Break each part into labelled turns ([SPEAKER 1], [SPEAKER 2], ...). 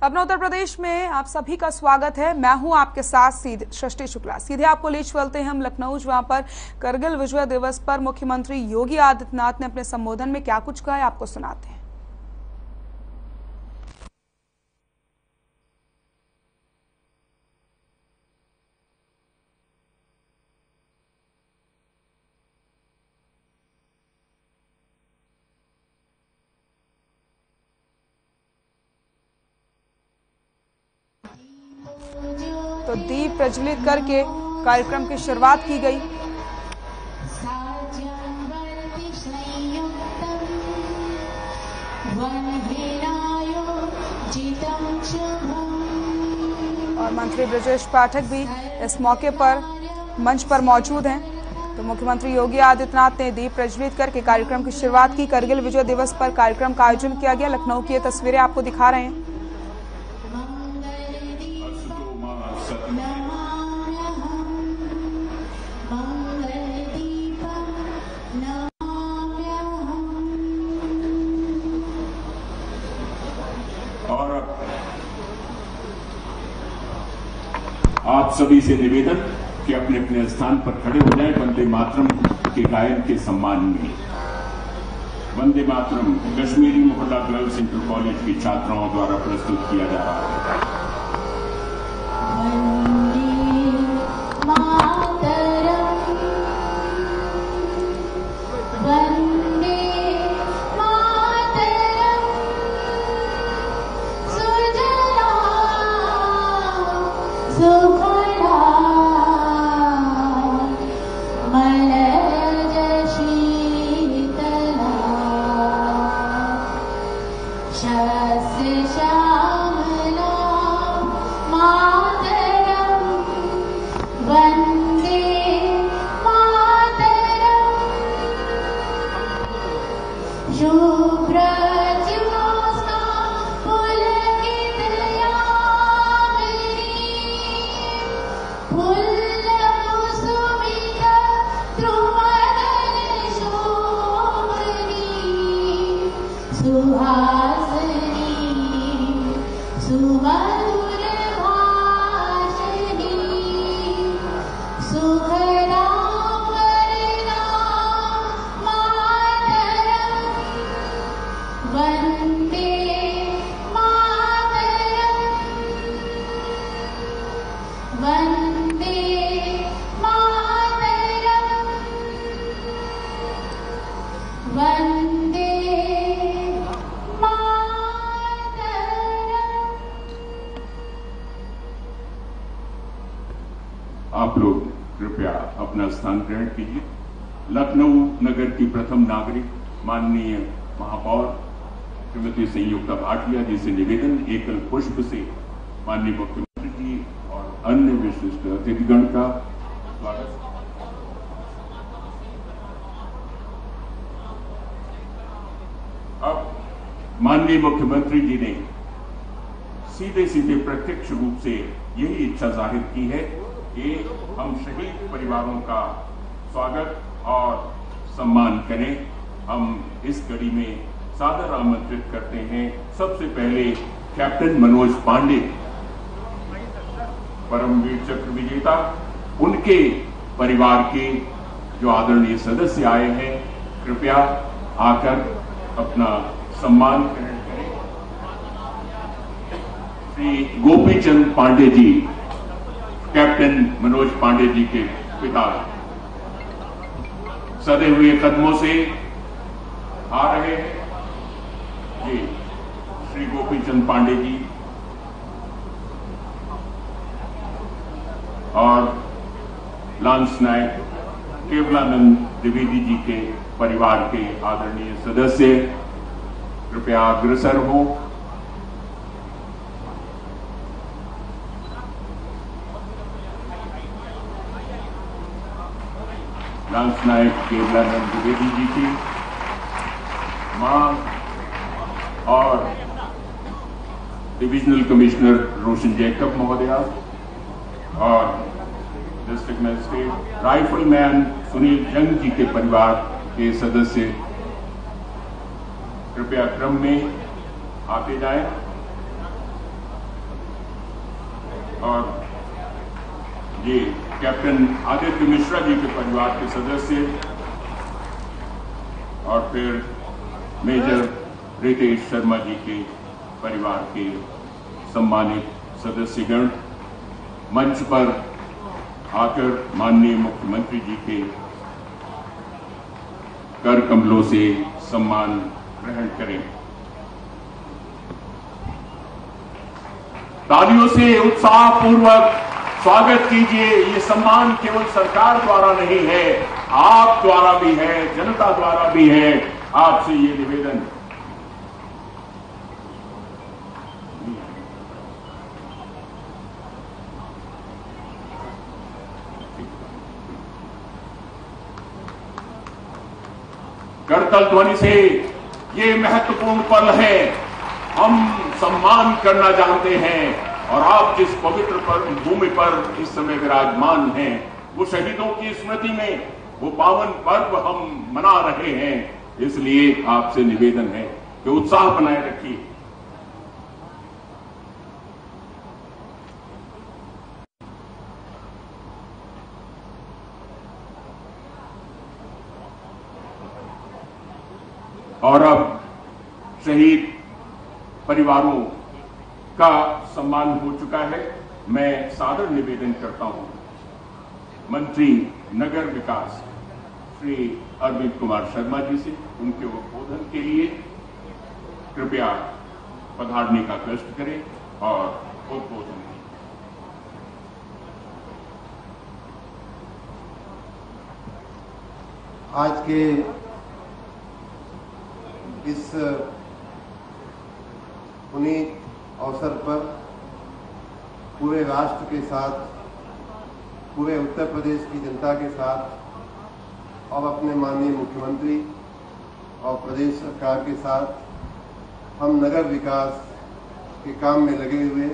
[SPEAKER 1] अपना उत्तर प्रदेश में आप सभी का स्वागत है। मैं हूं आपके साथ सृष्टि शुक्ला। सीधे आपको ले चलते हैं हम लखनऊ, जहां पर करगिल विजय दिवस पर मुख्यमंत्री योगी आदित्यनाथ ने अपने संबोधन में क्या कुछ कहा है, आपको सुनाते हैं। तो दीप प्रज्वलित करके कार्यक्रम की शुरुआत की गई। और मंत्री ब्रजेश पाठक भी इस मौके पर मंच पर मौजूद हैं। तो मुख्यमंत्री योगी आदित्यनाथ ने दीप प्रज्वलित करके कार्यक्रम की शुरुआत की। करगिल विजय दिवस पर कार्यक्रम का आयोजन किया गया। लखनऊ की ये तस्वीरें आपको दिखा रहे हैं।
[SPEAKER 2] और आप सभी से निवेदन कि अपने अपने स्थान पर खड़े हो जाएं। वंदे मातरम के गायन के सम्मान में वंदे मातरम कश्मीरी मोहल्ला गर्ल्स इंटर कॉलेज की छात्राओं द्वारा प्रस्तुत किया जा रहा है। आप लोग कृपया अपना स्थान ग्रहण कीजिए। लखनऊ नगर की प्रथम नागरिक माननीय महापौर श्रीमती संयुक्ता भाटिया जी से निवेदन, एकल पुष्प से माननीय मुख्यमंत्री जी और अन्य विशिष्ट अतिथिगण का स्वागत। अब माननीय मुख्यमंत्री जी ने सीधे सीधे प्रत्यक्ष रूप से यही इच्छा जाहिर की है कि हम शहीद परिवारों का स्वागत और सम्मान करें। हम इस कड़ी में सादर आमंत्रित करते हैं सबसे पहले कैप्टन मनोज पांडे, परमवीर चक्र विजेता, उनके परिवार के जो आदरणीय सदस्य आए हैं, कृपया आकर अपना सम्मान ग्रहण करें। श्री गोपीचंद पांडे जी, कैप्टन मनोज पांडे जी के पिता, सदे हुए कदमों से आ रहे हैं। ये श्री गोपीचंद पांडे जी और लांस नायक केवलानंद द्विवेदी जी के परिवार के आदरणीय सदस्य कृपया अग्रसर हो। लांस नायक केवलानंद द्विवेदी जी की मां और डिविजनल कमिश्नर रोशन जैकब महोदया और डिस्ट्रिक्ट मजिस्ट्रेट राइफलमैन सुनील जंग जी के परिवार के सदस्य कृपया क्रम में आते जाएं। और ये कैप्टन आदित्य मिश्रा जी के परिवार के सदस्य और फिर मेजर रितेश शर्मा जी के परिवार के सम्मानित सदस्यगण मंच पर आकर माननीय मुख्यमंत्री जी के कर कमलों से सम्मान ग्रहण करें। तालियों से उत्साहपूर्वक स्वागत कीजिए। ये सम्मान केवल सरकार द्वारा नहीं है, आप द्वारा भी है, जनता द्वारा भी है। आपसे ये निवेदन करतल ध्वनि से ये महत्वपूर्ण पल है, हम सम्मान करना जानते हैं और आप जिस पवित्र भूमि पर इस समय विराजमान हैं, वो शहीदों की स्मृति में वो पावन पर्व हम मना रहे हैं। इसलिए आपसे निवेदन है कि उत्साह बनाए रखिए। और अब शहीद परिवारों का सम्मान हो चुका है। मैं सादर निवेदन करता हूं मंत्री नगर विकास श्री अरविंद कुमार शर्मा जी से उनके उद्बोधन के लिए कृपया पधारने का कष्ट करें और उद्बोधन करें।
[SPEAKER 3] आज के इस पुनीत अवसर पर पूरे राष्ट्र के साथ, पूरे उत्तर प्रदेश की जनता के साथ और अपने माननीय मुख्यमंत्री और प्रदेश सरकार के साथ हम नगर विकास के काम में लगे हुए,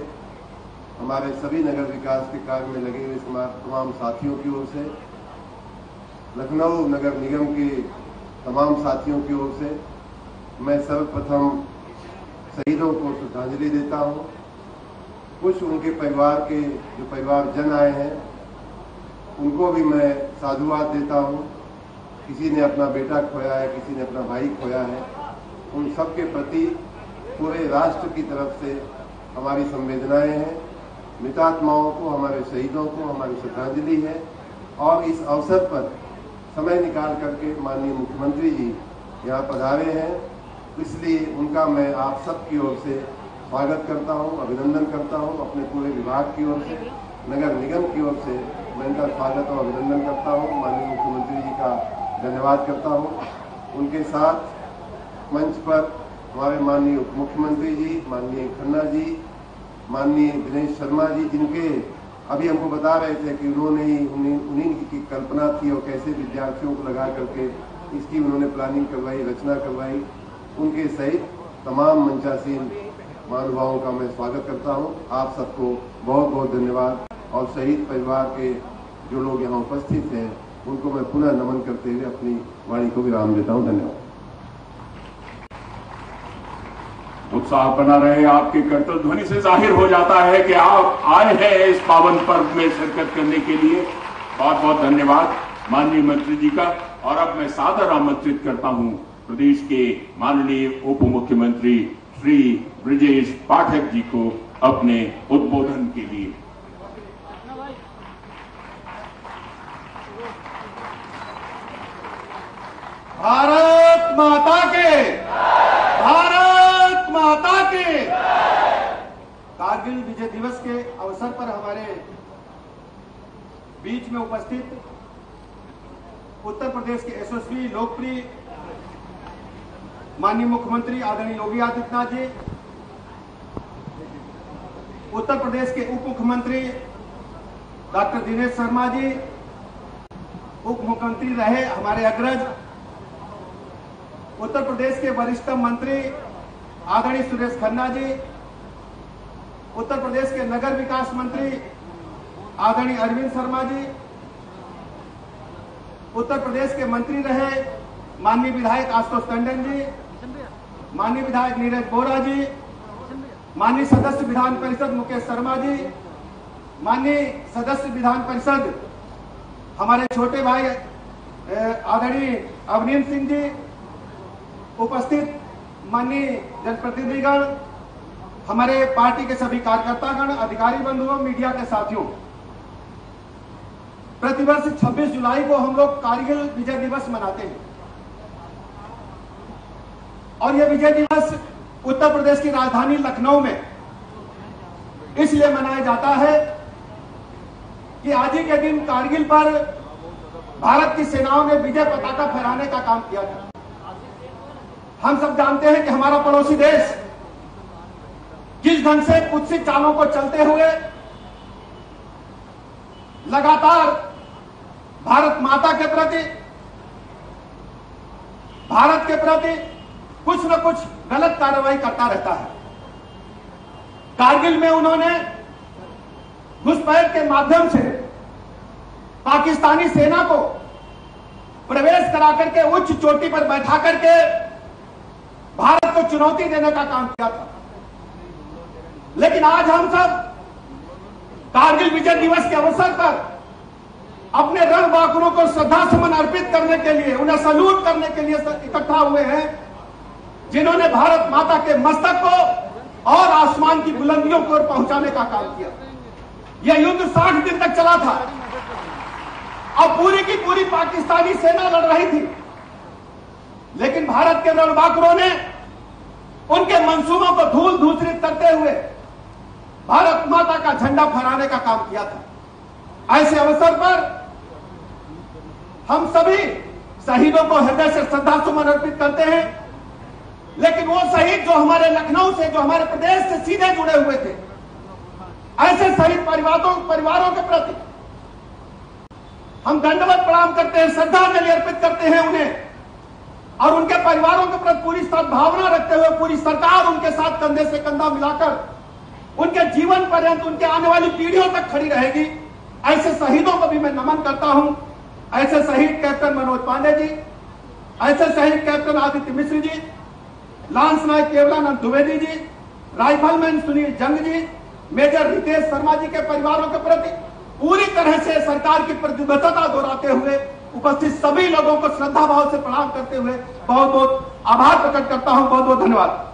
[SPEAKER 3] हमारे सभी नगर विकास के कार्य में लगे हुए तमाम साथियों की ओर से, लखनऊ नगर निगम के तमाम साथियों की ओर से मैं सर्वप्रथम शहीदों को श्रद्धांजलि देता हूं। कुछ उनके परिवार के जो परिवारजन आए हैं उनको भी मैं साधुवाद देता हूं। किसी ने अपना बेटा खोया है, किसी ने अपना भाई खोया है। उन सब के प्रति पूरे राष्ट्र की तरफ से हमारी संवेदनाएं हैं। मृतात्माओं को, हमारे शहीदों को हमारी श्रद्धांजलि है। और इस अवसर पर समय निकाल करके माननीय मुख्यमंत्री जी यहाँ पधारे हैं, इसलिए उनका मैं आप सबकी ओर से स्वागत करता हूं, अभिनंदन करता हूं। अपने पूरे विभाग की ओर से, नगर निगम की ओर से मैं इनका स्वागत और अभिनंदन करता हूं। माननीय मुख्यमंत्री जी का धन्यवाद करता हूं। उनके साथ मंच पर हमारे माननीय उप मुख्यमंत्री जी, माननीय खन्ना जी, माननीय दिनेश शर्मा जी, जिनके अभी हमको बता रहे थे कि उन्होंने ही उन्हीं की कल्पना थी और कैसे विद्यार्थियों को लगा करके इसकी उन्होंने प्लानिंग करवाई, रचना करवाई। उनके सहित तमाम मंचासीन महानुभावों का मैं स्वागत करता हूं। आप सबको बहुत बहुत धन्यवाद। और शहीद परिवार के जो लोग यहाँ उपस्थित हैं उनको मैं पुनः नमन करते हुए अपनी वाणी को विराम देता हूं। धन्यवाद।
[SPEAKER 2] उत्साह बना रहे। आपके कर्तव्य ध्वनि से जाहिर हो जाता है कि आप आए हैं इस पावन पर्व में शिरकत करने के लिए। बहुत बहुत धन्यवाद माननीय मंत्री जी का। और अब मैं सादर आमंत्रित करता हूं प्रदेश के माननीय उप मुख्यमंत्री श्री ब्रजेश पाठक जी को अपने उद्बोधन के लिए।
[SPEAKER 4] भारत माता के, भारत माता के। कारगिल विजय दिवस के अवसर पर हमारे बीच में उपस्थित उत्तर प्रदेश के यशस्वी लोकप्रिय माननीय मुख्यमंत्री आदरणीय योगी आदित्यनाथ जी, उत्तर प्रदेश के उप मुख्यमंत्री डॉक्टर दिनेश शर्मा जी, उप मुख्यमंत्री रहे हमारे अग्रज उत्तर प्रदेश के वरिष्ठ मंत्री आदरणीय सुरेश खन्ना जी, उत्तर प्रदेश के नगर विकास मंत्री आदरणीय अरविंद शर्मा जी, उत्तर प्रदेश के मंत्री रहे माननीय विधायक आशुतोष टंडन जी, माननीय विधायक नीरज बोरा जी, माननीय सदस्य विधान परिषद मुकेश शर्मा जी, माननीय सदस्य विधान परिषद हमारे छोटे भाई आदरणीय अवनीश सिंह जी, उपस्थित माननीय जनप्रतिनिधिगण, हमारे पार्टी के सभी कार्यकर्तागण, अधिकारी बंधुओं, मीडिया के साथियों, प्रतिवर्ष 26 जुलाई को हम लोग कारगिल विजय दिवस मनाते हैं और यह विजय दिवस उत्तर प्रदेश की राजधानी लखनऊ में इसलिए मनाया जाता है कि आज ही के दिन कारगिल पर भारत की सेनाओं ने विजय पताका फहराने का काम किया था। हम सब जानते हैं कि हमारा पड़ोसी देश किस ढंग से कुत्सित चालों को चलते हुए लगातार भारत माता के प्रति, भारत के प्रति कुछ न कुछ गलत कार्रवाई करता रहता है। कारगिल में उन्होंने घुसपैठ के माध्यम से पाकिस्तानी सेना को प्रवेश करा करके उच्च चोटी पर बैठा करके भारत को चुनौती देने का काम किया था। लेकिन आज हम सब कारगिल विजय दिवस के अवसर पर अपने रणबांकुरों को श्रद्धा सुमन अर्पित करने के लिए, उन्हें सल्यूट करने के लिए इकट्ठा हुए हैं, जिन्होंने भारत माता के मस्तक को और आसमान की बुलंदियों को पहुंचाने का काम किया। यह युद्ध 60 दिन तक चला था और पूरी की पूरी पाकिस्तानी सेना लड़ रही थी, लेकिन भारत के रणबांकुरों ने उनके मंसूबों को धूल धूसरित करते हुए भारत माता का झंडा फहराने का काम किया था। ऐसे अवसर पर हम सभी शहीदों को हृदय से श्रद्धा सुमन अर्पित करते हैं, लेकिन वो शहीद जो हमारे लखनऊ से, जो हमारे प्रदेश से सीधे जुड़े हुए थे, ऐसे शहीद परिवारों के प्रति हम दंडवत प्रणाम करते हैं, श्रद्धांजलि अर्पित करते हैं उन्हें, और उनके परिवारों के प्रति पूरी सद्भावना रखते हुए पूरी सरकार उनके साथ कंधे से कंधा मिलाकर उनके जीवन पर्यंत, उनके आने वाली पीढ़ियों तक खड़ी रहेगी। ऐसे शहीदों को भी मैं नमन करता हूं। ऐसे शहीद कैप्टन मनोज पांडे जी, ऐसे शहीद captain Aditya Mishra ji, lance Naik Kevalanand Dwivedi ji, rifleman Sunil जंग जी, मेजर रितेश शर्मा जी के परिवारों के प्रति पूरी तरह से सरकार की प्रतिबद्धता दोहराते हुए उपस्थित सभी लोगों को श्रद्धा भाव से प्रणाम करते हुए बहुत बहुत आभार प्रकट करता हूं। बहुत बहुत धन्यवाद।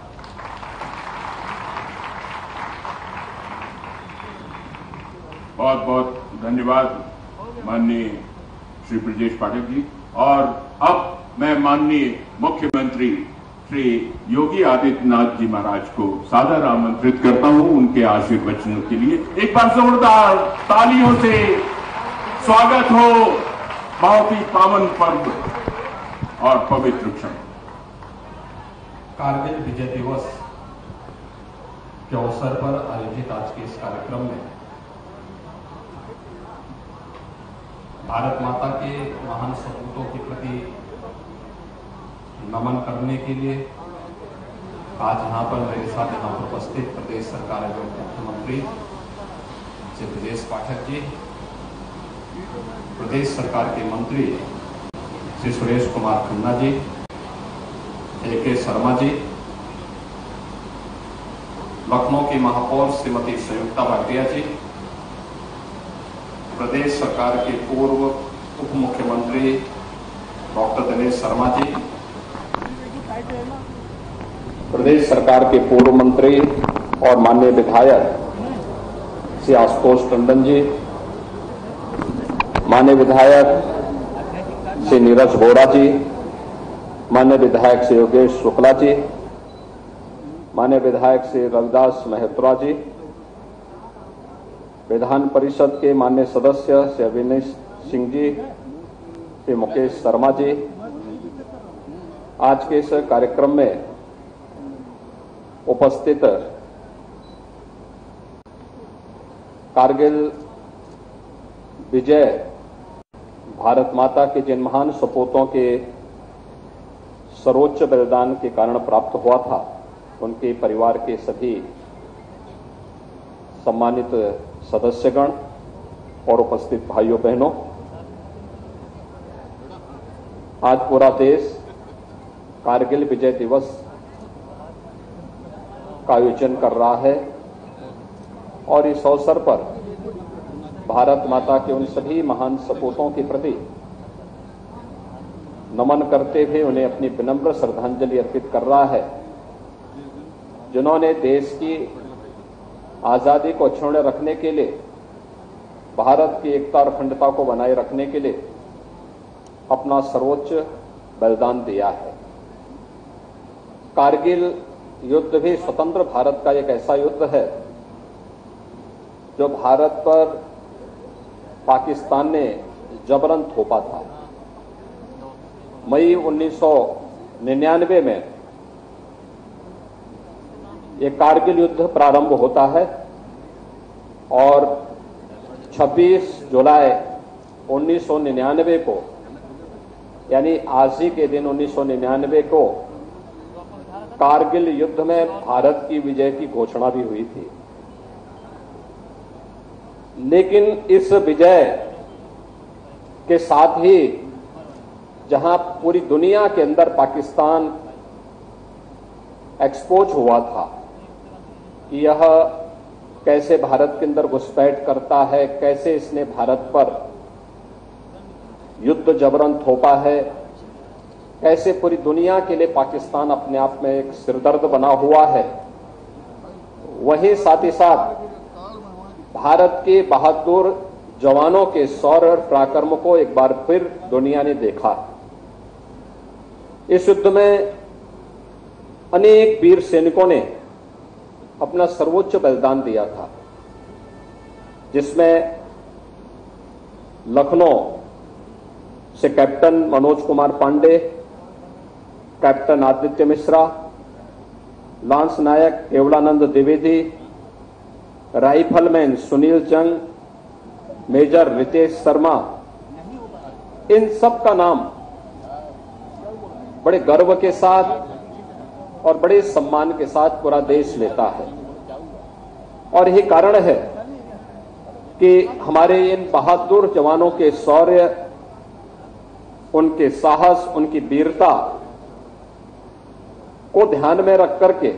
[SPEAKER 2] बहुत बहुत धन्यवाद माननीय श्री ब्रजेश पाठक जी। और अब मैं माननीय मुख्यमंत्री श्री योगी आदित्यनाथ जी महाराज को सादर आमंत्रित करता हूं उनके आशीर्वचनों के लिए। एक बार जोरदार तालियों से स्वागत हो। बहुत ही पावन पर्व और पवित्र क्षण
[SPEAKER 5] कारगिल विजय दिवस के अवसर पर आयोजित आज के इस कार्यक्रम में भारत माता के महान सपूतों के प्रति नमन करने के लिए आज यहाँ पर मेरे साथ यहाँ पर उपस्थित प्रदेश सरकार एवं मुख्यमंत्री श्री ब्रजेश पाठक जी, प्रदेश सरकार के मंत्री श्री सुरेश कुमार खन्ना जी, A.K. शर्मा जी, लखनऊ की महापौर श्रीमती संयुक्ता भाटिया जी, प्रदेश सरकार के पूर्व उप मुख्यमंत्री डॉक्टर दिनेश शर्मा जी, प्रदेश सरकार के पूर्व मंत्री और माननीय विधायक श्री आशुतोष टंडन जी, माननीय विधायक श्री नीरज वोरा जी, माननीय विधायक श्री योगेश शुक्ला जी, माननीय विधायक श्री रविदास मेहत्रा जी, विधान परिषद के माननीय सदस्य श्री अविनेश सिंह जी, श्री मुकेश शर्मा जी, आज के इस कार्यक्रम में उपस्थित कारगिल विजय भारत माता के जिन महान सपूतों के सर्वोच्च बलिदान के कारण प्राप्त हुआ था, उनके परिवार के सभी सम्मानित सदस्यगण और उपस्थित भाइयों बहनों, आज पूरा देश कारगिल विजय दिवस का आयोजन कर रहा है और इस अवसर पर भारत माता के उन सभी महान सपूतों के प्रति नमन करते हुए उन्हें अपनी विनम्र श्रद्धांजलि अर्पित कर रहा है, जिन्होंने देश की आजादी को अक्षुण्ण रखने के लिए, भारत की एकता और अखंडता को बनाए रखने के लिए अपना सर्वोच्च बलिदान दिया है। कारगिल युद्ध भी स्वतंत्र भारत का एक ऐसा युद्ध है जो भारत पर पाकिस्तान ने जबरन थोपा था। मई 1999 में ये कारगिल युद्ध प्रारंभ होता है और 26 जुलाई 1999 को, यानी आज ही के दिन 1999 को कारगिल युद्ध में भारत की विजय की घोषणा भी हुई थी। लेकिन इस विजय के साथ ही जहां पूरी दुनिया के अंदर पाकिस्तान एक्सपोज हुआ था कि यह कैसे भारत के अंदर घुसपैठ करता है, कैसे इसने भारत पर युद्ध जबरन थोपा है, कैसे पूरी दुनिया के लिए पाकिस्तान अपने आप में एक सिरदर्द बना हुआ है, वहीं साथ ही साथ भारत के बहादुर जवानों के शौर्य और पराक्रम को एक बार फिर दुनिया ने देखा। इस युद्ध में अनेक वीर सैनिकों ने अपना सर्वोच्च बलिदान दिया था, जिसमें लखनऊ से captain Manoj Kumar Pandey, captain Aditya Mishra, lance Naik Kevalanand Dwivedi, rifleman Sunil Jung, major Ritesh Sharma, इन सब का नाम बड़े गर्व के साथ और बड़े सम्मान के साथ पूरा देश लेता है। और यही कारण है कि हमारे इन बहादुर जवानों के शौर्य, उनके साहस, उनकी वीरता को ध्यान में रख करके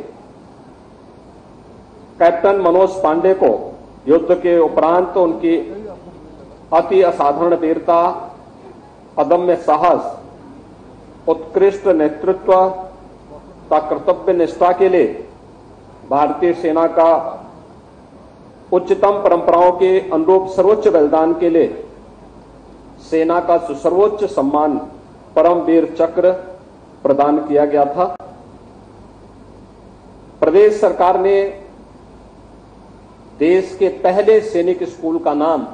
[SPEAKER 5] कैप्टन मनोज पांडे को युद्ध के उपरांत उनकी अति असाधारण वीरता, अदम्य साहस, उत्कृष्ट नेतृत्व का कर्तव्य निष्ठा के लिए भारतीय सेना का उच्चतम परंपराओं के अनुरूप सर्वोच्च बलिदान के लिए सेना का सर्वोच्च सम्मान परमवीर चक्र प्रदान किया गया था। प्रदेश सरकार ने देश के पहले सैनिक स्कूल का नाम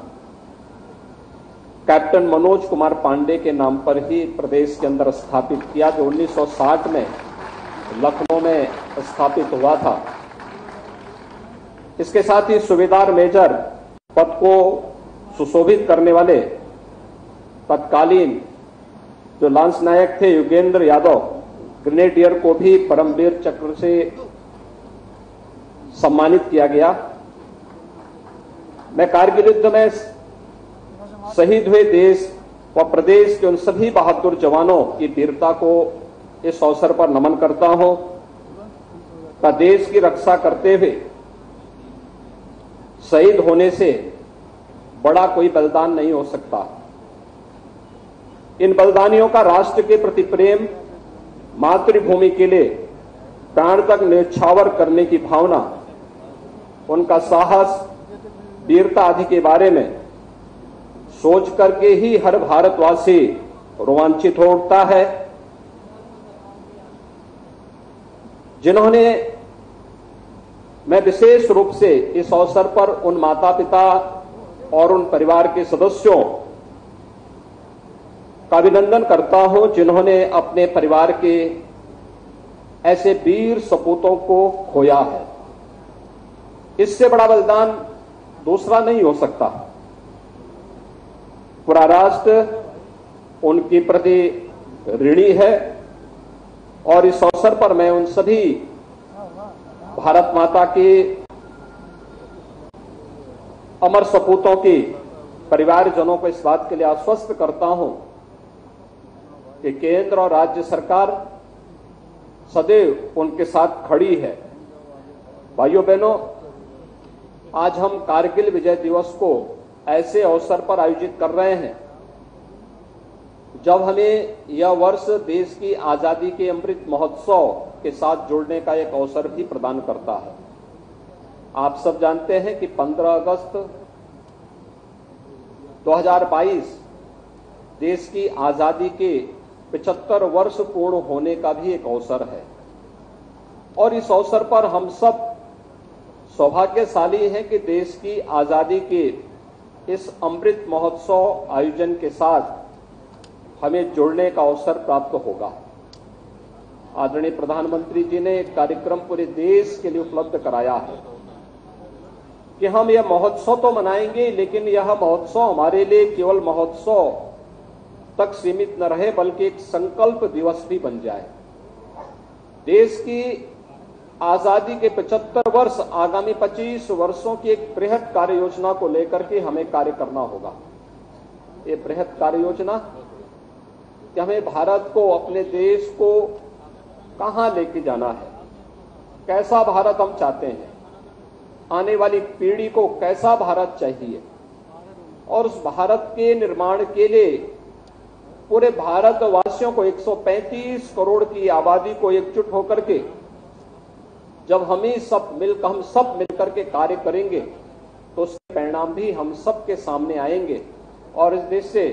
[SPEAKER 5] कैप्टन मनोज कुमार पांडे के नाम पर ही प्रदेश के अंदर स्थापित किया, जो 1960 में लखनऊ में स्थापित हुआ था। इसके साथ ही सूबेदार मेजर पद को सुशोभित करने वाले तत्कालीन जो लांस नायक थे युगेंद्र यादव, ग्रेनेडियर को भी परमवीर चक्र से सम्मानित किया गया। मैं कारगिल युद्ध में शहीद हुए देश व प्रदेश के उन सभी बहादुर जवानों की वीरता को इस अवसर पर नमन करता हूं का देश की रक्षा करते हुए शहीद होने से बड़ा कोई बलिदान नहीं हो सकता। इन बलिदानियों का राष्ट्र के प्रति प्रेम, मातृभूमि के लिए प्राण तक न्यौछावर करने की भावना, उनका साहस, वीरता आदि के बारे में सोच करके ही हर भारतवासी रोमांचित हो उठता है। जिन्होंने, मैं विशेष रूप से इस अवसर पर उन माता पिता और उन परिवार के सदस्यों का अभिनंदन करता हूं जिन्होंने अपने परिवार के ऐसे वीर सपूतों को खोया है। इससे बड़ा बलिदान दूसरा नहीं हो सकता। पूरा राष्ट्र उनके प्रति ऋणी है और इस अवसर पर मैं उन सभी भारत माता के अमर सपूतों के परिवारजनों को इस बात के लिए आश्वस्त करता हूं कि केंद्र और राज्य सरकार सदैव उनके साथ खड़ी है। भाइयों बहनों, आज हम कारगिल विजय दिवस को ऐसे अवसर पर आयोजित कर रहे हैं जब हमें यह वर्ष देश की आजादी के अमृत महोत्सव के साथ जुड़ने का एक अवसर भी प्रदान करता है। आप सब जानते हैं कि 15 अगस्त 2022 देश की आजादी के 75 वर्ष पूर्ण होने का भी एक अवसर है और इस अवसर पर हम सब सौभाग्यशाली हैं कि देश की आजादी के इस अमृत महोत्सव आयोजन के साथ हमें जुड़ने का अवसर प्राप्त होगा। आदरणीय प्रधानमंत्री जी ने एक कार्यक्रम पूरे देश के लिए उपलब्ध कराया है कि हम यह महोत्सव तो मनाएंगे, लेकिन यह महोत्सव हमारे लिए केवल महोत्सव तक सीमित न रहे बल्कि एक संकल्प दिवस भी बन जाए। देश की आजादी के 75 वर्ष आगामी 25 वर्षों की एक बृहद कार्य योजना को लेकर के हमें कार्य करना होगा। ये बृहद कार्य योजना कि हमें भारत को, अपने देश को कहां लेके जाना है, कैसा भारत हम चाहते हैं, आने वाली पीढ़ी को कैसा भारत चाहिए और उस भारत के निर्माण के लिए पूरे भारतवासियों को 135 करोड़ की आबादी को एकजुट होकर के जब हम सब मिलकर के कार्य करेंगे तो उसके परिणाम भी हम सब के सामने आएंगे। और इस देश से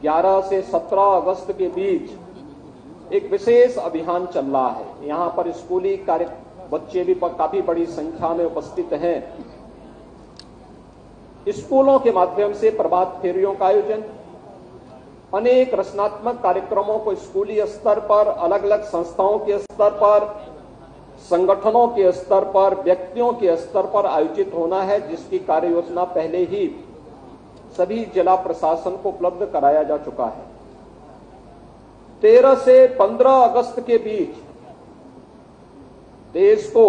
[SPEAKER 5] 11 से 17 अगस्त के बीच एक विशेष अभियान चल रहा है। यहां पर स्कूली कार्य बच्चे भी काफी बड़ी संख्या में उपस्थित हैं। स्कूलों के माध्यम से प्रभात फेरियों का आयोजन, अनेक रचनात्मक कार्यक्रमों को स्कूली स्तर पर, अलग अलग संस्थाओं के स्तर पर, संगठनों के स्तर पर, व्यक्तियों के स्तर पर आयोजित होना है, जिसकी कार्य योजना पहले ही सभी जिला प्रशासन को उपलब्ध कराया जा चुका है। 13 से 15 अगस्त के बीच देश को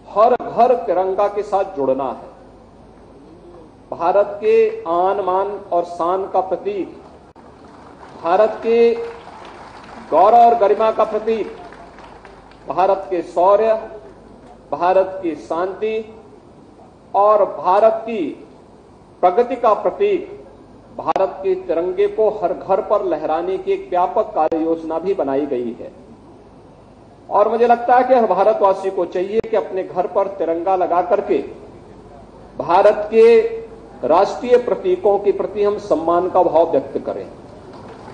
[SPEAKER 5] हर घर तिरंगा के साथ जुड़ना है। भारत के आन मान और शान का प्रतीक, भारत के गौरव और गरिमा का प्रतीक, भारत के शौर्य, भारत की शांति और भारत की प्रगति का प्रतीक भारत के तिरंगे को हर घर पर लहराने की एक व्यापक कार्य योजना भी बनाई गई है। और मुझे लगता है कि हर भारतवासी को चाहिए कि अपने घर पर तिरंगा लगा करके भारत के राष्ट्रीय प्रतीकों के प्रति हम सम्मान का भाव व्यक्त करें।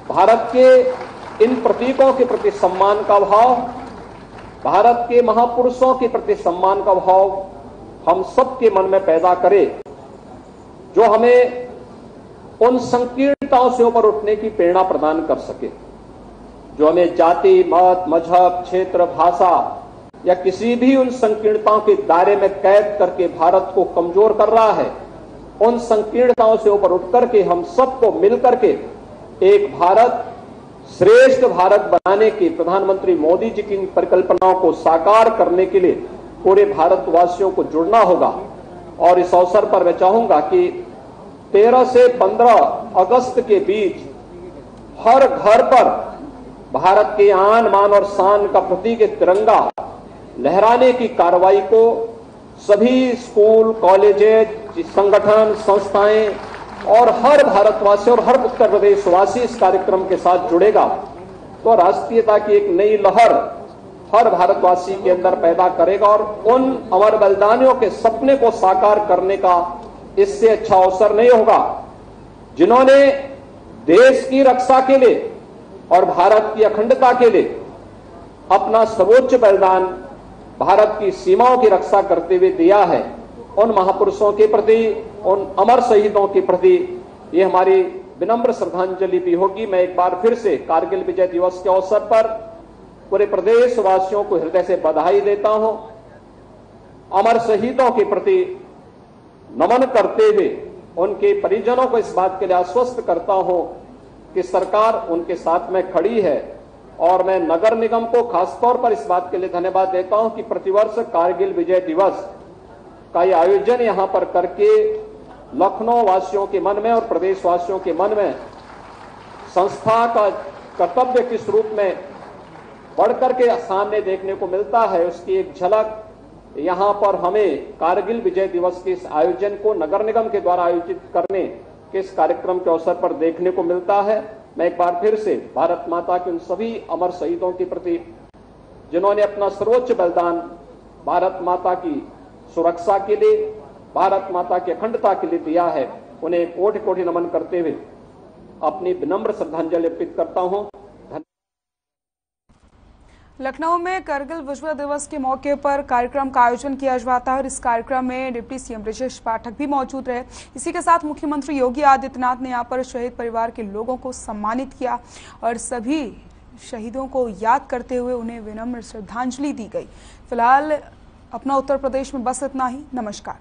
[SPEAKER 5] भारत के इन प्रतीकों के प्रति सम्मान का भाव, भारत के महापुरुषों के प्रति सम्मान का भाव हम सबके मन में पैदा करें, जो हमें उन संकीर्णताओं से ऊपर उठने की प्रेरणा प्रदान कर सके, जो हमें जाति, मत, मजहब, क्षेत्र, भाषा या किसी भी उन संकीर्णताओं के दायरे में कैद करके भारत को कमजोर कर रहा है। उन संकीर्णताओं से ऊपर उठ करके हम सबको मिलकर के एक भारत, श्रेष्ठ भारत बनाने की प्रधानमंत्री मोदी जी की परिकल्पनाओं को साकार करने के लिए पूरे भारतवासियों को जुड़ना होगा। और इस अवसर पर मैं चाहूंगा कि 13 से 15 अगस्त के बीच हर घर पर भारत के आन मान और शान का प्रतीक तिरंगा लहराने की कार्रवाई को सभी स्कूल, कॉलेजेज, संगठन, संस्थाएं और हर भारतवासी और हर उत्तर प्रदेशवासी इस कार्यक्रम के साथ जुड़ेगा तो राष्ट्रीयता की एक नई लहर हर भारतवासी के अंदर पैदा करेगा और उन अमर बलिदानियों के सपने को साकार करने का इससे अच्छा अवसर नहीं होगा, जिन्होंने देश की रक्षा के लिए और भारत की अखंडता के लिए अपना सर्वोच्च बलिदान भारत की सीमाओं की रक्षा करते हुए दिया है। उन महापुरुषों के प्रति, उन अमर शहीदों के प्रति ये हमारी विनम्र श्रद्धांजलि भी होगी। मैं एक बार फिर से कारगिल विजय दिवस के अवसर पर पूरे प्रदेशवासियों को हृदय से बधाई देता हूं। अमर शहीदों के प्रति नमन करते हुए उनके परिजनों को इस बात के लिए आश्वस्त करता हूं कि सरकार उनके साथ में खड़ी है। और मैं नगर निगम को खासतौर पर इस बात के लिए धन्यवाद देता हूं कि प्रतिवर्ष कारगिल विजय दिवस का ये आयोजन यहां पर करके लखनऊ वासियों के मन में और प्रदेशवासियों के मन में संस्था का कर्तव्य किस रूप में बढ़कर के सामने देखने को मिलता है, उसकी एक झलक यहां पर हमें कारगिल विजय दिवस के इस आयोजन को नगर निगम के द्वारा आयोजित करने के इस कार्यक्रम के अवसर पर देखने को मिलता है। मैं एक बार फिर से भारत माता के उन सभी अमर शहीदों के प्रति जिन्होंने अपना सर्वोच्च बलिदान भारत माता की सुरक्षा के लिए, भारत माता की अखंडता के लिए दिया है, उन्हें कोटि कोटि नमन करते हुए अपनी विनम्र श्रद्धांजलि अर्पित करता हूं।
[SPEAKER 1] लखनऊ में करगिल विजय दिवस के मौके पर कार्यक्रम का आयोजन किया जाता है और इस कार्यक्रम में डिप्टी सीएम ब्रजेश पाठक भी मौजूद रहे। इसी के साथ मुख्यमंत्री योगी आदित्यनाथ ने यहां पर शहीद परिवार के लोगों को सम्मानित किया और सभी शहीदों को याद करते हुए उन्हें विनम्र श्रद्धांजलि दी गई। फिलहाल अपना उत्तर प्रदेश में बस इतना ही। नमस्कार।